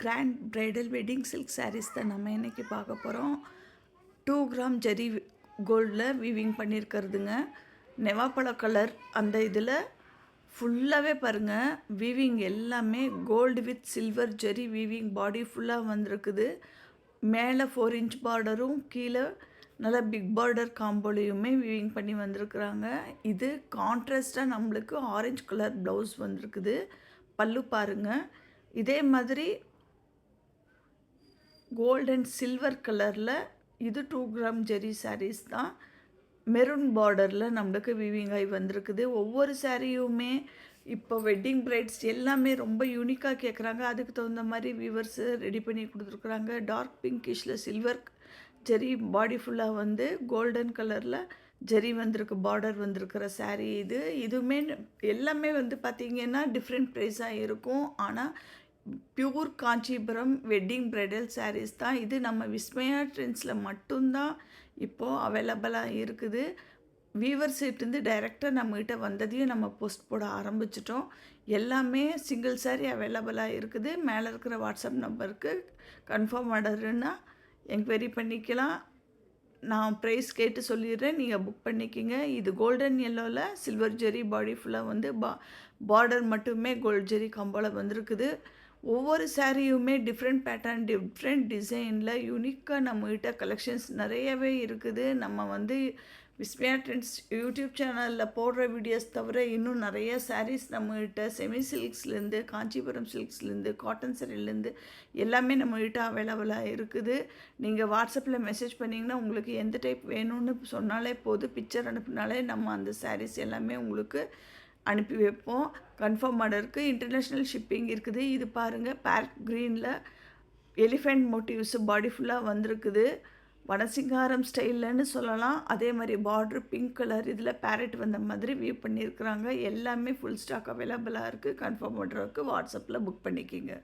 Grand bridal wedding silk saris தான் நம்ம இன்றைக்கி பார்க்க போகிறோம். 2 கிராம் ஜரி கோல்டில் வீவிங் பண்ணியிருக்கிறதுங்க. நெவாப்பழ கலர் அந்த இதில் ஃபுல்லாகவே பாருங்கள், வீவிங் எல்லாமே gold with silver zari weaving body ஃபுல்லாக வந்திருக்குது. மேலே 4 இன்ச் பார்டரும் கீழே நல்லா பிக் பார்டர் காம்போலையுமே வீவிங் பண்ணி வந்திருக்குறாங்க. இது கான்ட்ராஸ்டாக நம்மளுக்கு ஆரஞ்சு கலர் ப்ளவுஸ் வந்திருக்குது. பல்லு பாருங்கள், இதே மாதிரி கோல்ட் அண்ட் சில்வர் கலரில் இது 2 கிராம் ஜெரி சாரீஸ் தான். மெரூன் பார்டரில் நம்மளுக்கு வீவிங் ஆகி வந்திருக்குது. ஒவ்வொரு சாரியுமே இப்போ வெட்டிங் பிரைட்ஸ் எல்லாமே ரொம்ப யூனிக்காக கேட்குறாங்க. அதுக்கு தகுந்த மாதிரி வீவர்ஸு ரெடி பண்ணி கொடுத்துருக்குறாங்க. டார்க் பிங்கிஷில் சில்வர் ஜெரி பாடி ஃபுல்லாக வந்து கோல்டன் கலரில் ஜெரி வந்திருக்கு, பார்டர் வந்திருக்கிற சாரீ இது. இதுவுமே எல்லாமே வந்து பார்த்திங்கன்னா டிஃப்ரெண்ட் ப்ரைஸாக இருக்கும். ஆனால் pure Kanchipuram wedding bridal saris தான் இது. நம்ம விஸ்மயா ட்ரெண்ட்ஸில் மட்டும்தான் இப்போது அவைலபிளாக இருக்குது. வீவர்ஸ்கிட்டேருந்து டைரெக்டாக நம்மகிட்ட வந்ததையும் நம்ம போஸ்ட் போட ஆரம்பிச்சிட்டோம். எல்லாமே சிங்கிள் சாரீ அவைலபிளாக இருக்குது. மேலே இருக்கிற வாட்ஸ்அப் நம்பருக்கு கன்ஃபார்ம் ஆர்டருன்னா என்கொயரி பண்ணிக்கலாம். நான் ப்ரைஸ் கேட்டு சொல்லிடுறேன், நீங்கள் புக் பண்ணிக்கிங்க. இது கோல்டன் எல்லோவில் சில்வர் ஜெரி பாடி ஃபுல்லாக வந்து பார்டர் மட்டுமே கோல்ட் ஜெரி கம்போவில் வந்திருக்குது. ஒவ்வொரு சாரியுமே டிஃப்ரெண்ட் பேட்டர்ன், டிஃப்ரெண்ட் டிசைனில் யூனிக்காக நம்மகிட்ட கலெக்ஷன்ஸ் நிறையவே இருக்குது. நம்ம வந்து விஸ்மயா ட்ரெண்ட்ஸ் யூடியூப் சேனலில் போடுற வீடியோஸ் தவிர இன்னும் நிறைய சாரீஸ் நம்மகிட்ட செமி சில்க்ஸ்லேருந்து, காஞ்சிபுரம் சில்க்ஸ்லேருந்து, காட்டன் சாரிலேருந்து எல்லாமே நம்மகிட்ட அவைலபிளாக இருக்குது. நீங்கள் வாட்ஸ்அப்பில் மெசேஜ் பண்ணிங்கன்னா உங்களுக்கு எந்த டைப் வேணும்னு சொன்னாலே போதும், பிக்சர் அனுப்புனாலே நம்ம அந்த சாரீஸ் எல்லாமே உங்களுக்கு அனுப்பி வைப்போம். கன்ஃபார்ம் ஆர்டருக்கு இன்டர்நேஷ்னல் ஷிப்பிங் இருக்குது. இது பாருங்கள், பேரட் க்ரீனில் எலிஃபெண்ட் மோட்டிவ்ஸு பாடி ஃபுல்லாக வந்திருக்குது. வனசிங்காரம் ஸ்டைல்லன்னு சொல்லலாம். அதே மாதிரி பார்ட்ரு பிங்க் கலர் இதில் பேரட் வந்த மாதிரி வியூ பண்ணியிருக்கிறாங்க. எல்லாமே ஃபுல் ஸ்டாக் அவைலபிளாக இருக்குது. கன்ஃபார்ம் ஆர்டருக்கு வாட்ஸ்அப்பில் புக் பண்ணிக்கிங்க.